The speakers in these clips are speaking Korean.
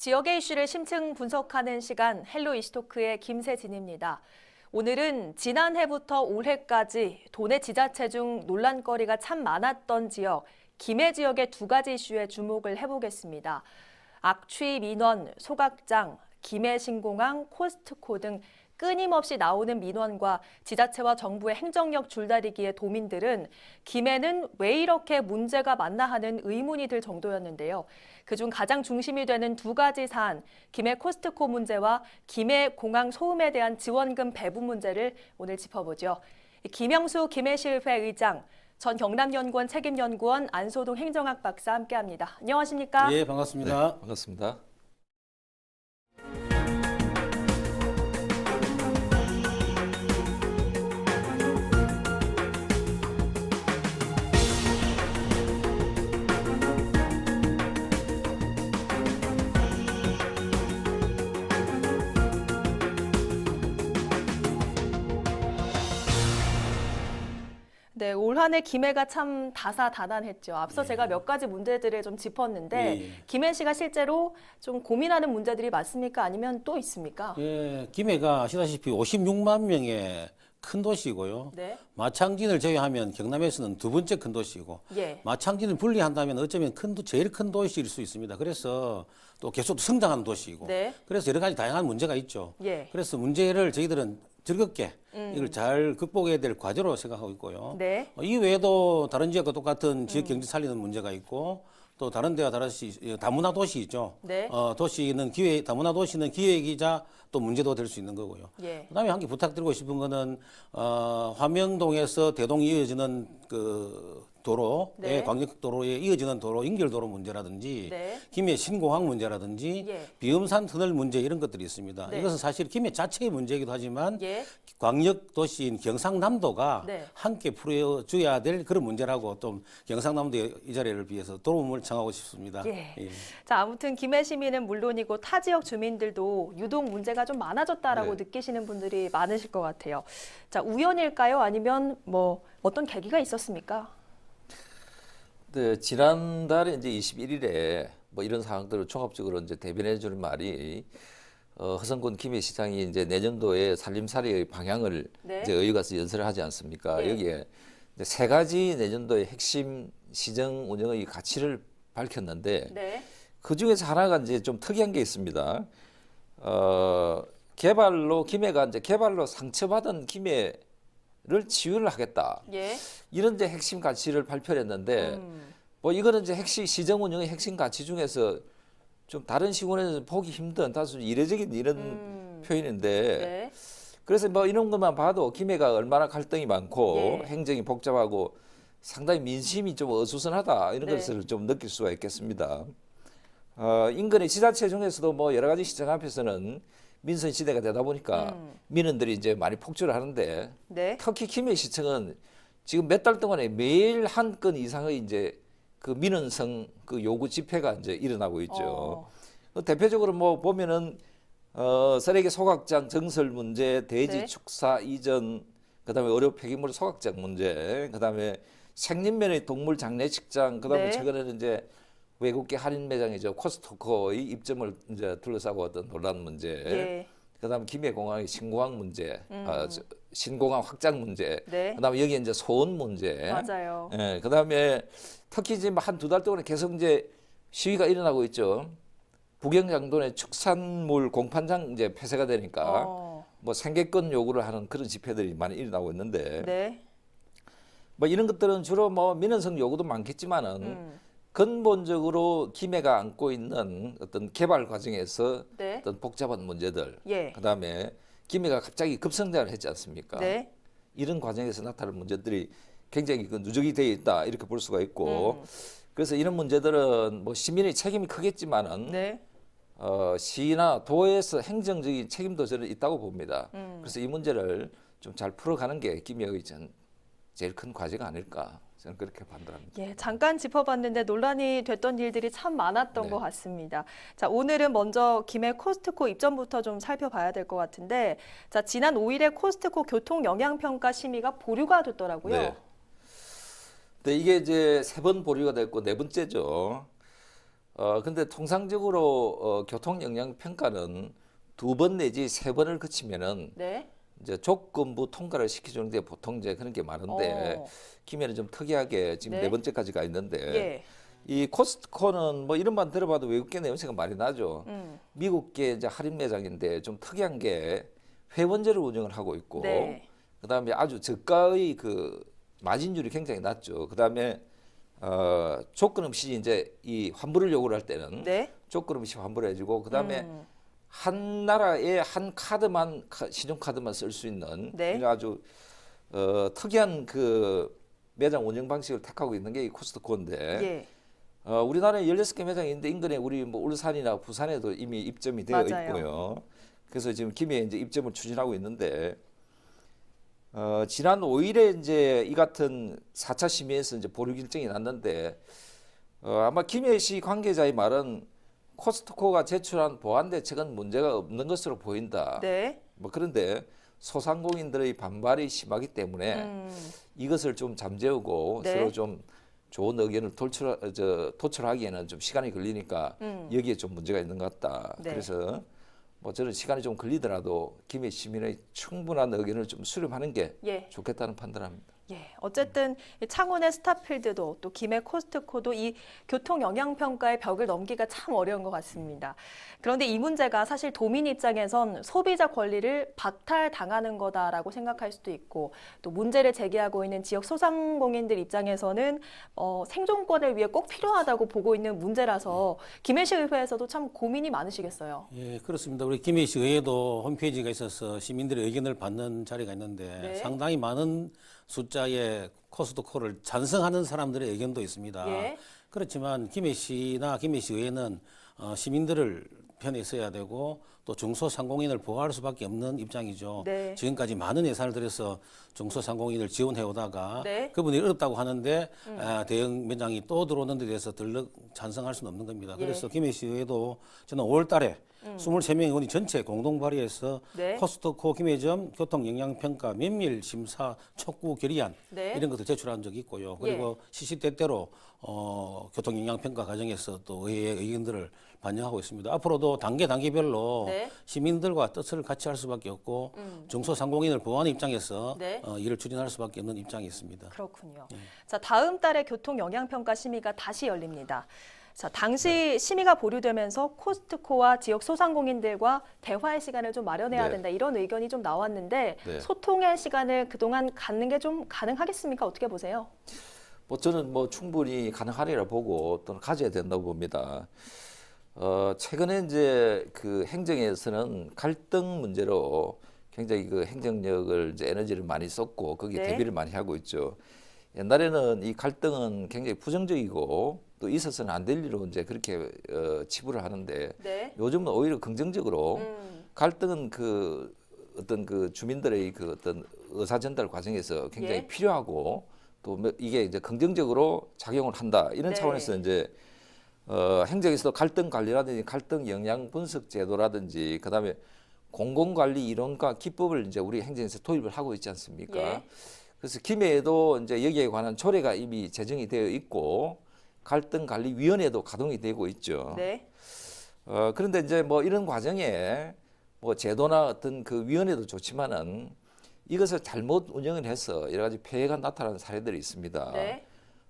지역의 이슈를 심층 분석하는 시간 헬로 이슈토크의 김세진입니다. 오늘은 지난해부터 올해까지 도내 지자체 중 논란거리가 참 많았던 지역, 김해 지역의 두 가지 이슈에 주목을 해보겠습니다. 악취 민원, 소각장, 김해 신공항, 코스트코 등 끊임없이 나오는 민원과 지자체와 정부의 행정력 줄다리기에 도민들은 김해는 왜 이렇게 문제가 많나 하는 의문이 들 정도였는데요. 그중 가장 중심이 되는 두 가지 사안, 김해 코스트코 문제와 김해 공항 소음에 대한 지원금 배분 문제를 오늘 짚어보죠. 김영수 김해시의회 의장, 전 경남연구원 책임연구원 안소동 행정학 박사 함께합니다. 안녕하십니까? 예, 반갑습니다. 네, 반갑습니다. 네, 올 한 해 김해가 참 다사다난했죠. 앞서 제가 몇 가지 문제들을 좀 짚었는데 김해시가 실제로 좀 고민하는 문제들이 맞습니까? 아니면 또 있습니까? 예, 김해가 아시다시피 56만 명의 큰 도시이고요. 네. 마창진을 제외하면 경남에서는 두 번째 큰 도시이고 예. 마창진을 분리한다면 어쩌면 제일 큰 도시일 수 있습니다. 그래서 또 계속 성장하는 도시이고 네. 그래서 여러 가지 다양한 문제가 있죠. 예. 그래서 문제를 저희들은 즐겁게 이걸 잘 극복해야 될 과제로 생각하고 있고요. 네. 이 외에도 다른 지역과 똑같은 지역 경제 살리는 문제가 있고 또 다른 데와 다르시 다문화 도시죠. 네. 다문화 도시는 기획이자 또 문제도 될 수 있는 거고요. 예. 그다음에 한 개 부탁드리고 싶은 거는 화명동에서 대동 이어지는 그 도로, 네. 광역도로에 이어지는 도로, 연결도로 문제라든지 네. 김해 신공항 문제라든지 예. 비음산 터널 문제 이런 것들이 있습니다. 네. 이것은 사실 김해 자체의 문제이기도 하지만 예. 광역 도시인 경상남도가 네. 함께 풀어줘야 될 그런 문제라고 좀 경상남도의 이 자리를 비해서 도움을 청하고 싶습니다. 예. 예. 자, 아무튼 김해 시민은 물론이고 타 지역 주민들도 유독 문제가 좀 많아졌다라고 네. 느끼시는 분들이 많으실 것 같아요. 자, 우연일까요? 아니면 뭐 어떤 계기가 있었습니까? 네, 지난달에 이제 21일에 뭐 이런 상황들을 종합적으로 이제 대변해 주는 말이 허성군 김해시장이 이제 내년도에 살림살이의 방향을 네. 이제 의가서 연설을 하지 않습니까? 예. 여기에 이제 세 가지 내년도의 핵심 시정 운영의 가치를 밝혔는데 네. 그 중에서 하나가 이제 좀 특이한 게 있습니다. 김해가 이제 개발로 상처받은 김해를 치유를 하겠다. 예. 이런 이제 핵심 가치를 발표를 했는데 뭐 이거는 이제 시정 운영의 핵심 가치 중에서 좀 다른 시군에서 보기 힘든 다소 이례적인 이런 표현인데 네. 그래서 뭐 이런 것만 봐도 김해가 얼마나 갈등이 많고 예. 행정이 복잡하고 상당히 민심이 좀 어수선하다 이런 네. 것을 좀 느낄 수가 있겠습니다. 인근의 지자체 중에서도 뭐 여러 가지 시정 앞에서는 민선 시대가 되다 보니까 민원들이 이제 많이 폭주를 하는데 네. 특히 김해시청은 지금 몇 달 동안에 매일 한 건 이상의 이제 그 민원성 그 요구 집회가 이제 일어나고 있죠. 대표적으로 뭐 보면은 쓰레기 소각장 정설 문제, 대지 네. 축사 이전, 그다음에 의료 폐기물 소각장 문제, 그다음에 생린면의 동물 장례식장, 그다음에 네. 최근에는 이제 외국계 할인 매장이죠 코스트코의 입점을 이제 둘러싸고 어떤 논란 문제. 예. 그다음 김해공항의 신공항 문제, 신공항 확장 문제, 네. 그다음에 여기 이제 소원 문제, 맞아요. 예, 그다음에 특히 지금 한 두 달 동안에 계속 이제 시위가 일어나고 있죠. 북영장동의 축산물 공판장 이제 폐쇄가 되니까 뭐 생계권 요구를 하는 그런 집회들이 많이 일어나고 있는데, 네. 뭐 이런 것들은 주로 뭐 민원성 요구도 많겠지만은 근본적으로 김해가 안고 있는 어떤 개발 과정에서 네. 어떤 복잡한 문제들, 예. 그다음에 김해가 갑자기 급성장을 했지 않습니까? 네. 이런 과정에서 나타나는 문제들이 굉장히 그 누적이 되어 있다 이렇게 볼 수가 있고, 그래서 이런 문제들은 뭐 시민의 책임이 크겠지만은 네. 시나 도에서 행정적인 책임도 저는 있다고 봅니다. 그래서 이 문제를 좀 잘 풀어가는 게 김해의 제일 큰 과제가 아닐까 저는 그렇게 판단합니다. 예, 잠깐 짚어봤는데 논란이 됐던 일들이 참 많았던 네. 것 같습니다. 자, 오늘은 먼저 김해 코스트코 입점부터 좀 살펴봐야 될 것 같은데, 자, 지난 5일에 코스트코 교통 영향평가 심의가 보류가 됐더라고요. 네. 근데 이게 이제 세 번 보류가 됐고 네 번째죠. 근데 통상적으로 교통 영향 평가는 2번 내지 3번을 거치면은 네. 이제 조건부 통과를 시켜주는데 보통 이제 그런 게 많은데 김해는 좀 특이하게 지금 네. 네 번째까지 가 있는데 예. 이 코스트코는 뭐 이름만 들어봐도 외국계 냄새가 많이 나죠. 미국계 이제 할인 매장인데 좀 특이한 게 회원제를 운영을 하고 있고 네. 그다음에 아주 저가의 그 마진율이 굉장히 낮죠. 그다음에 조건 없이 이제 이 환불을 요구를 할 때는 네. 조건 없이 환불을 해주고 그다음에 한 나라에 한 카드만 신용카드만 쓸 수 있는 네. 이런 아주 특이한 그 매장 운영 방식을 택하고 있는 게 이 코스트코인데 예. 우리나라에 16개 매장이 있는데 인근에 우리 뭐 울산이나 부산에도 이미 입점이 되어 맞아요. 있고요. 그래서 지금 김해에 이제 입점을 추진하고 있는데 지난 5일에 이제 이 같은 4차 심의에서 이제 보류 결정이 났는데 아마 김해시 관계자의 말은 코스트코가 제출한 보안 대책은 문제가 없는 것으로 보인다. 네. 뭐 그런데 소상공인들의 반발이 심하기 때문에 이것을 좀 잠재우고 네. 서로 좀 좋은 의견을 도출하기에는 좀 시간이 걸리니까 여기에 좀 문제가 있는 것 같다. 네. 그래서 뭐 저는 시간이 좀 걸리더라도 김해 시민의 충분한 의견을 좀 수렴하는 게 예. 좋겠다는 판단합니다. 예, 어쨌든 이 창원의 스타필드도 또 김해 코스트코도 이 교통 영향 평가의 벽을 넘기가 참 어려운 것 같습니다. 그런데 이 문제가 사실 도민 입장에선 소비자 권리를 박탈당하는 거다라고 생각할 수도 있고 또 문제를 제기하고 있는 지역 소상공인들 입장에서는 생존권을 위해 꼭 필요하다고 보고 있는 문제라서 김해시 의회에서도 참 고민이 많으시겠어요. 예, 그렇습니다. 우리 김해시 의회도 홈페이지가 있어서 시민들의 의견을 받는 자리가 있는데 네. 상당히 많은 숫자의 코스트코를 찬성하는 사람들의 의견도 있습니다. 예. 그렇지만 김해시나 김해시 의회는 시민들을 편에 서야 되고 또 중소상공인을 보호할 수밖에 없는 입장이죠. 네. 지금까지 많은 예산을 들여서 중소상공인을 지원해 오다가 네. 그분이 어렵다고 하는데 대형 매장이 또 들어오는 데 대해서 들럭 찬성할 수는 없는 겁니다. 예. 그래서 김해시의회도 저는 5월 달에 23명 의원이 전체 공동 발의해서 네. 코스트코 김해점 교통영향평가 면밀 심사 촉구 결의안 네. 이런 것도 제출한 적이 있고요. 그리고 시시때때로 교통영향평가 과정에서 또 의회의 의견들을 반영하고 있습니다. 앞으로도 단계별로 네. 시민들과 뜻을 같이 할 수밖에 없고 중소상공인을 보호하는 입장에서 네. 일을 추진할 수밖에 없는 입장이 있습니다. 그렇군요. 자, 다음 달에 교통 영향 평가 심의가 다시 열립니다. 자, 당시 심의가 보류되면서 코스트코와 지역 소상공인들과 대화의 시간을 좀 마련해야 네. 된다 이런 의견이 좀 나왔는데 네. 소통의 시간을 그동안 갖는 게 좀 가능하겠습니까? 어떻게 보세요? 뭐 저는 뭐 충분히 가능하리라 보고 또는 가져야 된다고 봅니다. 최근에 이제 그 행정에서는 갈등 문제로 굉장히 그 행정력을 이제 에너지를 많이 썼고 거기에 네. 대비를 많이 하고 있죠. 옛날에는 이 갈등은 굉장히 부정적이고 또 있어서는 안 될 일로 이제 그렇게 치부를 하는데 네. 요즘은 오히려 긍정적으로 갈등은 그 어떤 그 주민들의 그 어떤 의사 전달 과정에서 굉장히 예. 필요하고 또 이게 이제 긍정적으로 작용을 한다 이런 네. 차원에서 이제 행정에서도 갈등 관리라든지 갈등 영향 분석 제도라든지 그다음에 공공관리 이론과 기법을 이제 우리 행정에서 도입을 하고 있지 않습니까? 예. 그래서 김해에도 이제 여기에 관한 조례가 이미 제정이 되어 있고 갈등관리위원회도 가동이 되고 있죠. 네. 그런데 이제 뭐 이런 과정에 뭐 제도나 어떤 그 위원회도 좋지만은 이것을 잘못 운영을 해서 여러 가지 폐해가 나타나는 사례들이 있습니다. 네.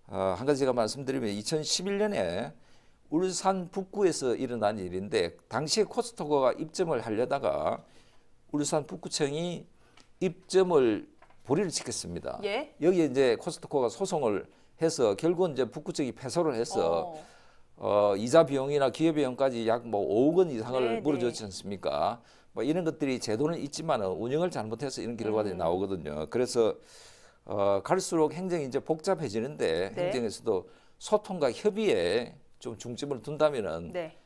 한 가지 제가 말씀드리면 2011년에 울산 북구에서 일어난 일인데 당시에 코스트코가 입점을 하려다가 울산 북구청이 입점을 보류를 시켰습니다. 예. 여기에 이제 코스트코가 소송을 해서 결국은 이제 북구청이 패소를 해서 이자 비용이나 기회 비용까지 약 뭐 5억 원 이상을 네, 물어줬지 않습니까? 뭐 이런 것들이 제도는 있지만 운영을 잘못해서 이런 결과들이 나오거든요. 그래서 갈수록 행정이 이제 복잡해지는데 네. 행정에서도 소통과 협의에 좀 중점을 둔다면은 네.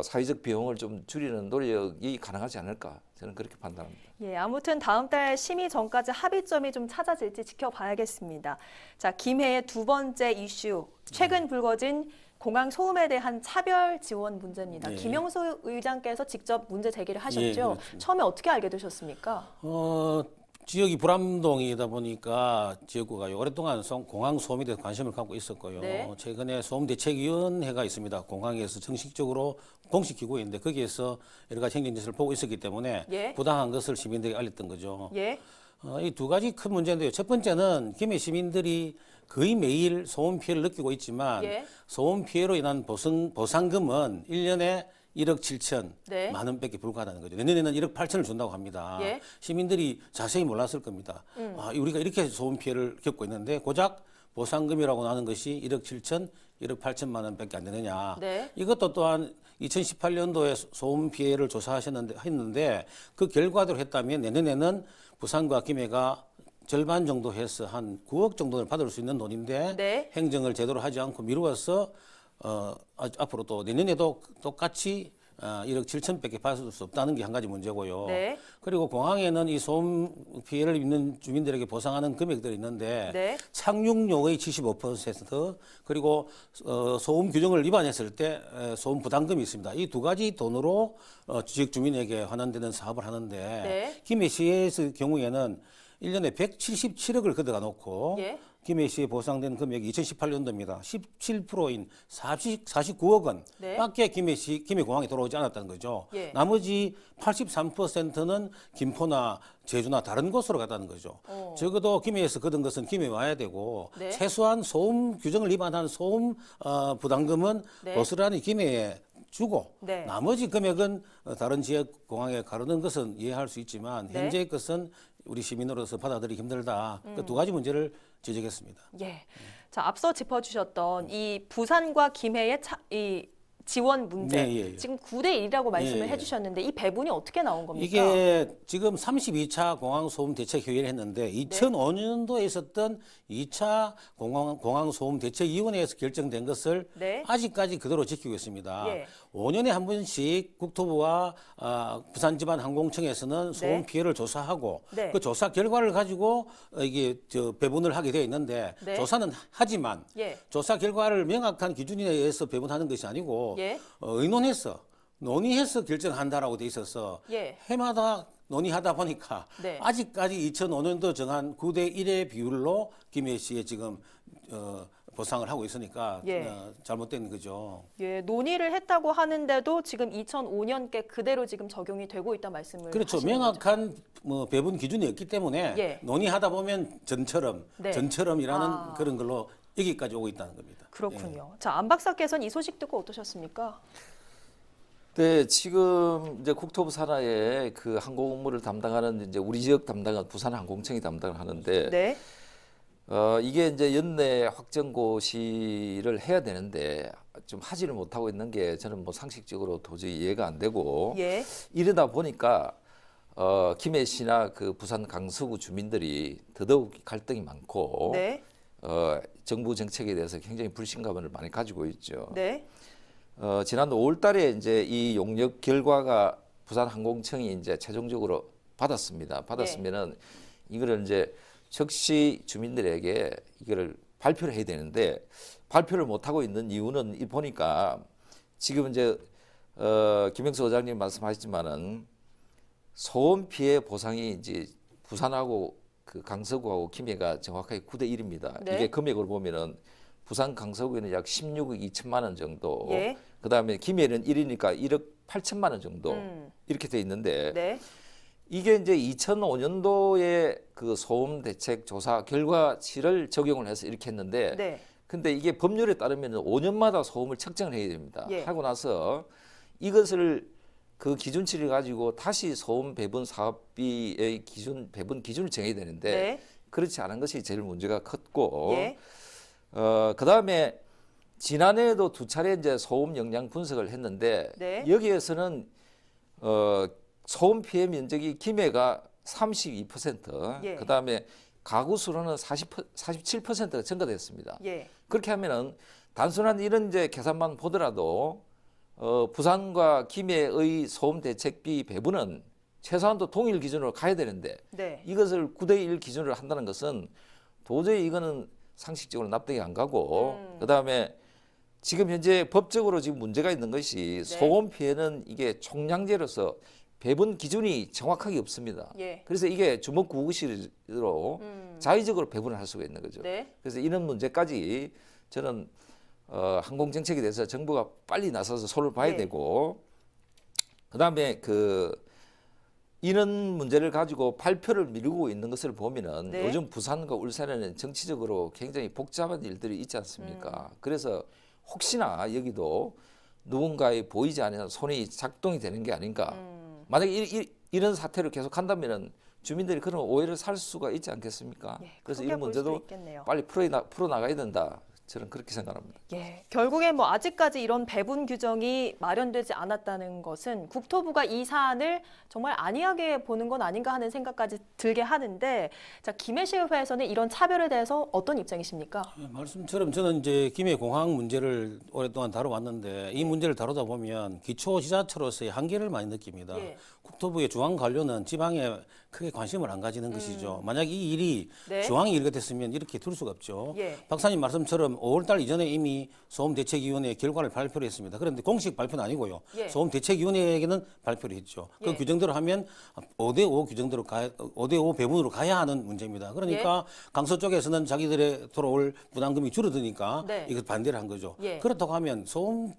사회적 비용을 좀 줄이는 노력이 가능하지 않을까 저는 그렇게 판단합니다. 예, 아무튼 다음 달 심의 전까지 합의점이 좀 찾아질지 지켜봐야겠습니다. 자, 김해의 두 번째 이슈, 최근 불거진 공항 소음에 대한 차별 지원 문제입니다. 네. 김영수 의장께서 직접 문제 제기를 하셨죠. 예, 그렇습니다. 처음에 어떻게 알게 되셨습니까? 지역이 불암동이다 보니까 지역구가 오랫동안 공항 소음에 대해서 관심을 갖고 있었고요. 네. 최근에 소음대책위원회가 있습니다. 공항에서 정식적으로 공식 기구인데 거기에서 여러 가지 행정지시를 보고 있었기 때문에 예. 부당한 것을 시민들에게 알렸던 거죠. 예. 이 두 가지 큰 문제인데요. 첫 번째는 김해 시민들이 거의 매일 소음 피해를 느끼고 있지만 예. 소음 피해로 인한 보상금은 1년에 1억 7천 네. 만 원밖에 불과하다는 거죠. 내년에는 1억 8천을 준다고 합니다. 예. 시민들이 자세히 몰랐을 겁니다. 우리가 이렇게 소음 피해를 겪고 있는데 고작 보상금이라고 나는 것이 1억 7천, 1억 8천만 원밖에 안 되느냐. 네. 이것도 또한 2018년도에 소음 피해를 했는데 그 결과대로 했다면 내년에는 부산과 김해가 절반 정도 해서 한 9억 정도를 받을 수 있는 돈인데 네. 행정을 제대로 하지 않고 미루어서 앞으로 또 내년에도 똑같이 1억 7천밖에 받을 수 없다는 게 한 가지 문제고요. 네. 그리고 공항에는 이 소음 피해를 입는 주민들에게 보상하는 금액들이 있는데 네. 착륙료의 75% 그리고 소음 규정을 위반했을 때 소음 부담금이 있습니다. 이 두 가지 돈으로 지역 주민에게 환원되는 사업을 하는데 네. 김해시의 경우에는 1년에 177억을 걷어가 놓고 예. 김해시에 보상된 금액이 2018년도입니다. 17%인 49억 원 네. 밖에 김해공항에 돌아오지 않았다는 거죠. 예. 나머지 83%는 김포나 제주나 다른 곳으로 갔다는 거죠. 적어도 김해에서 걷은 것은 김해 와야 되고 네. 최소한 소음 규정을 위반한 소음 부담금은 네. 고스란히 김해에 주고 네. 나머지 금액은 다른 지역 공항에 가르는 것은 이해할 수 있지만 네. 현재의 것은 우리 시민으로서 받아들이기 힘들다. 그 두 가지 문제를 지적했습니다. 예. 자, 앞서 짚어주셨던 이 부산과 김해의 이 지원 문제, 네, 예, 예. 지금 9대 1이라고 말씀을 예, 예. 해주셨는데 이 배분이 어떻게 나온 겁니까? 이게 지금 32차 공항 소음 대책 회의를 했는데 2005년도에 있었던 2차 공항 소음 대책 위원회에서 결정된 것을 네. 아직까지 그대로 지키고 있습니다. 예. 5년에 한 번씩 국토부와 부산지방항공청에서는 소음 네. 피해를 조사하고 네. 그 조사 결과를 가지고 이게 배분을 하게 되어 있는데 네. 조사는 하지만 예. 조사 결과를 명확한 기준에 의해서 배분하는 것이 아니고 예. 의논해서 논의해서 결정한다라고 돼 있어서 예. 해마다 논의하다 보니까 네. 아직까지 2005년도 정한 9대 1의 비율로 김해시에 지금 보상을 하고 있으니까 예. 잘못된 거죠. 예, 논의를 했다고 하는데도 지금 2005년께 그대로 지금 적용이 되고 있다 말씀을 그렇죠. 하시는 거죠. 명확한 배분 기준이 없기 때문에 예. 논의하다 보면 네. 전처럼이라는 그런 걸로 여기까지 오고 있다는 겁니다. 그렇군요. 자, 안 박사께서는 이 소식 듣고 어떠셨습니까? 네, 지금 이제 국토부 산하에 그 항공 업무를 담당하는 이제 우리 지역 담당은 부산항공청이 담당을 하는데 네. 이게 이제 연내 확정고시를 해야 되는데 좀 하지를 못하고 있는 게 저는 뭐 상식적으로 도저히 이해가 안 되고 예. 이러다 보니까 김해시나 그 부산 강서구 주민들이 더더욱 갈등이 많고 네. 정부 정책에 대해서 굉장히 불신감을 많이 가지고 있죠. 네. 지난 5월달에 이제 이 용역 결과가 부산항공청이 이제 최종적으로 받았습니다. 받았으면은 이거를 이제 즉시 주민들에게 이거를 발표를 해야 되는데 발표를 못 하고 있는 이유는 보니까 지금 이제 김영수 의장님 말씀하셨지만은 소음 피해 보상이 이제 부산하고 그 강서구하고 김해가 정확하게 9대 1입니다. 네. 이게 금액으로 보면은 부산 강서구에는 약 16억 2천만 원 정도. 예. 그다음에 김해는 1이니까 1억 8천만 원 정도 이렇게 돼 있는데 네. 이게 이제 2005년도에 그 소음 대책 조사 결과치를 적용을 해서 이렇게 했는데 네. 근데 이게 법률에 따르면 5년마다 소음을 측정을 해야 됩니다. 예. 하고 나서 이것을 그 기준치를 가지고 다시 소음 배분 사업비의 배분 기준을 정해야 되는데 네. 그렇지 않은 것이 제일 문제가 컸고 예. 그다음에 지난해에도 2차례 이제 소음 영향 분석을 했는데 네. 여기에서는 소음 피해 면적이 김해가 32%, 예. 그다음에 가구 수로는 47%가 증가됐습니다. 예. 그렇게 하면은 단순한 이런 이제 계산만 보더라도 부산과 김해의 소음 대책비 배분은 최소한도 동일 기준으로 가야 되는데 네. 이것을 9대 1 기준으로 한다는 것은 도저히 이거는 상식적으로 납득이 안 가고 그다음에 지금 현재 법적으로 지금 문제가 있는 것이 네. 소음 피해는 이게 총량제로서 배분 기준이 정확하게 없습니다. 예. 그래서 이게 주먹구구식으로 자의적으로 배분을 할 수가 있는 거죠. 네. 그래서 이런 문제까지 저는 항공 정책에 대해서 정부가 빨리 나서서 손을 봐야 예. 되고, 그다음에 이런 문제를 가지고 발표를 미루고 있는 것을 보면은 네. 요즘 부산과 울산에는 정치적으로 굉장히 복잡한 일들이 있지 않습니까? 그래서 혹시나 여기도 누군가의 보이지 않는 손이 작동이 되는 게 아닌가. 만약에 이런 사태를 계속 한다면은 주민들이 그런 오해를 살 수가 있지 않겠습니까? 예, 그래서 그렇게 이런 볼 수도 문제도 있겠네요. 빨리 풀어 나가야 된다. 저는 그렇게 생각합니다. 예, 결국에 뭐 아직까지 이런 배분 규정이 마련되지 않았다는 것은 국토부가 이 사안을 정말 안이하게 보는 건 아닌가 하는 생각까지 들게 하는데, 자, 김해시의회에서는 이런 차별에 대해서 어떤 입장이십니까? 말씀처럼 저는 이제 김해 공항 문제를 오랫동안 다뤄왔는데 이 문제를 다루다 보면 기초지자체로서의 한계를 많이 느낍니다. 예. 국토부의 중앙 관료는 지방에 크게 관심을 안 가지는 것이죠. 만약 이 일이 네. 중앙이 일 같았으면 이렇게 둘 수가 없죠. 예. 박사님 말씀처럼 5월달 이전에 이미 소음대책위원회 결과를 발표를 했습니다. 그런데 공식 발표는 아니고요. 예. 소음대책위원회에게는 발표를 했죠. 그 예. 규정대로 하면 5대5 규정대로 5대5 배분으로 가야 하는 문제입니다. 그러니까 강서 쪽에서는 자기들의 돌아올 부담금이 줄어드니까 네. 이걸 반대를 한 거죠. 예. 그렇다고 하면 소음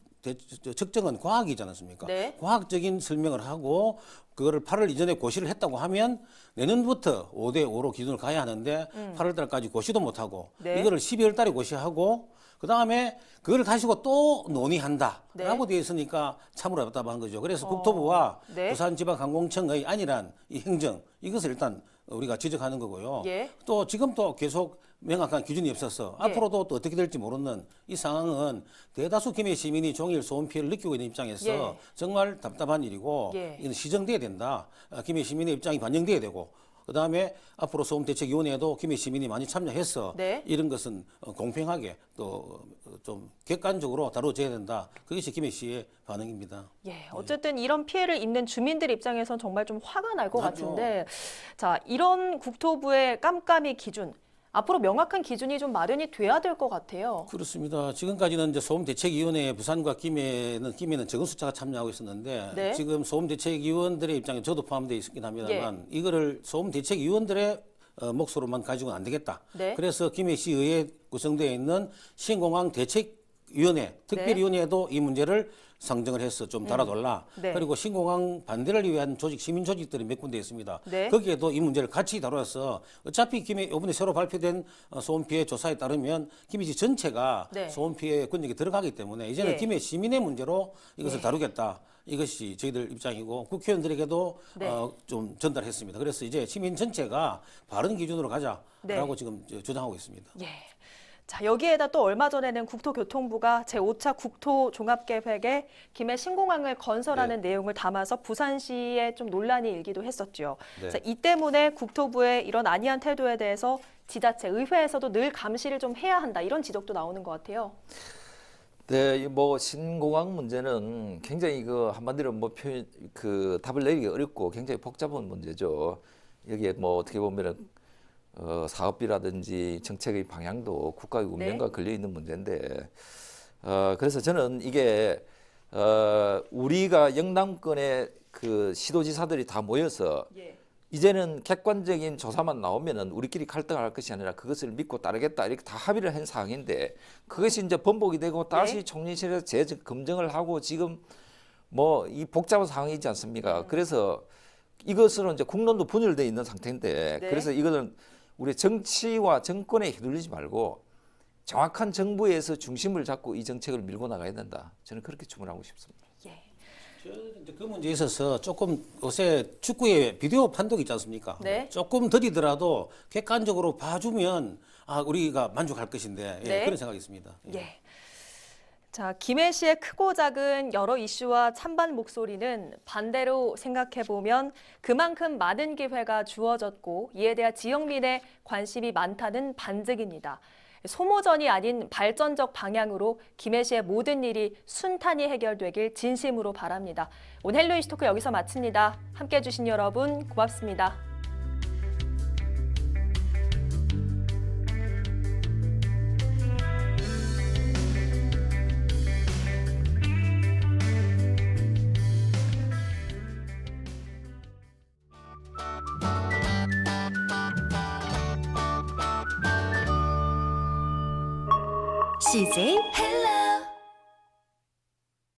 측정은 과학이지 않습니까? 네. 과학적인 설명을 하고 그거를 8월 이전에 고시를 했다고 하면 내년부터 5대5로 기준을 가야 하는데 8월 달까지 고시도 못하고 네. 이거를 12월 달에 고시하고 그다음에 그걸 가지고 또 논의한다라고 되어 있으니까 참으로 답답한 거죠. 그래서 국토부와 네. 부산지방항공청의 안일한 이 행정 이것을 일단 우리가 지적하는 거고요. 예. 또 지금 또 계속 명확한 기준이 없어서 예. 앞으로도 또 어떻게 될지 모르는 이 상황은 대다수 김해 시민이 종일 소음 피해를 느끼고 있는 입장에서 예. 정말 답답한 일이고 예. 이건 시정돼야 된다. 김해 시민의 입장이 반영돼야 되고 그다음에 앞으로 소음대책위원회에도 김해 시민이 많이 참여해서 네. 이런 것은 공평하게 또 좀 객관적으로 다뤄져야 된다. 그것이 김해시의 반응입니다. 예, 어쨌든 이런 피해를 입는 주민들 입장에선 정말 좀 화가 날 것 나죠. 같은데, 자, 이런 국토부의 깜깜이 기준, 앞으로 명확한 기준이 좀 마련이 돼야 될 것 같아요. 그렇습니다. 지금까지는 이제 소음대책위원회 부산과 김해는 적은 숫자가 참여하고 있었는데 네. 지금 소음대책위원들의 입장에 저도 포함되어 있긴 합니다만 이거를 소음대책위원들의 몫으로만 가지고는 안 되겠다. 네. 그래서 김해시의회에 구성되어 있는 신공항 대책위원회, 특별위원회도 이 문제를 상정을 해서 좀 달아달라. 네. 그리고 신공항 반대를 위한 시민 조직들이 몇 군데 있습니다. 네. 거기에도 이 문제를 같이 다뤄서 어차피 김해 이번에 새로 발표된 소음 피해 조사에 따르면 김해시 전체가 네. 소음 피해 권역에 들어가기 때문에 이제는 예. 김해 시민의 문제로 이것을 다루겠다. 이것이 저희들 입장이고 국회의원들에게도 네. 좀 전달했습니다. 그래서 이제 시민 전체가 바른 기준으로 가자라고 네. 지금 주장하고 있습니다. 예. 자, 여기에다 또 얼마 전에는 국토교통부가 제5차 국토종합계획에 김해 신공항을 건설하는 내용을 담아서 부산시에 좀 논란이 일기도 했었죠. 네. 자, 이 때문에 국토부의 이런 안이한 태도에 대해서 지자체, 의회에서도 늘 감시를 좀 해야 한다, 이런 지적도 나오는 것 같아요. 네, 뭐 신공항 문제는 굉장히 한마디로 답을 내리기 어렵고 굉장히 복잡한 문제죠. 여기에 뭐 어떻게 보면은 사업비라든지 정책의 방향도 국가의 운명과 걸려 있는 문제인데, 그래서 저는 이게 우리가 영남권의 시도지사들이 다 모여서 예. 이제는 객관적인 조사만 나오면은 우리끼리 갈등할 것이 아니라 그것을 믿고 따르겠다 이렇게 다 합의를 한 사항인데 그것이 이제 번복이 되고 다시 네. 총리실에서 재검증을 하고 지금 뭐 이 복잡한 상황이지 않습니까? 그래서 이것으로 이제 국론도 분열돼 있는 상태인데 네. 그래서 이거는 우리 정치와 정권에 휘둘리지 말고 정확한 정부에서 중심을 잡고 이 정책을 밀고 나가야 된다. 저는 그렇게 주문하고 싶습니다. 예. 이제 그 문제에 있어서 조금 요새 축구에 비디오 판독이 있지 않습니까? 네. 조금 더디더라도 객관적으로 봐주면 우리가 만족할 것인데 네. 그런 생각이 있습니다. 예. 자, 김해시의 크고 작은 여러 이슈와 찬반 목소리는 반대로 생각해보면 그만큼 많은 기회가 주어졌고 이에 대한 지역민의 관심이 많다는 반증입니다. 소모전이 아닌 발전적 방향으로 김해시의 모든 일이 순탄히 해결되길 진심으로 바랍니다. 오늘 헬로 이슈토크 여기서 마칩니다. 함께해 주신 여러분 고맙습니다. CJ 헬로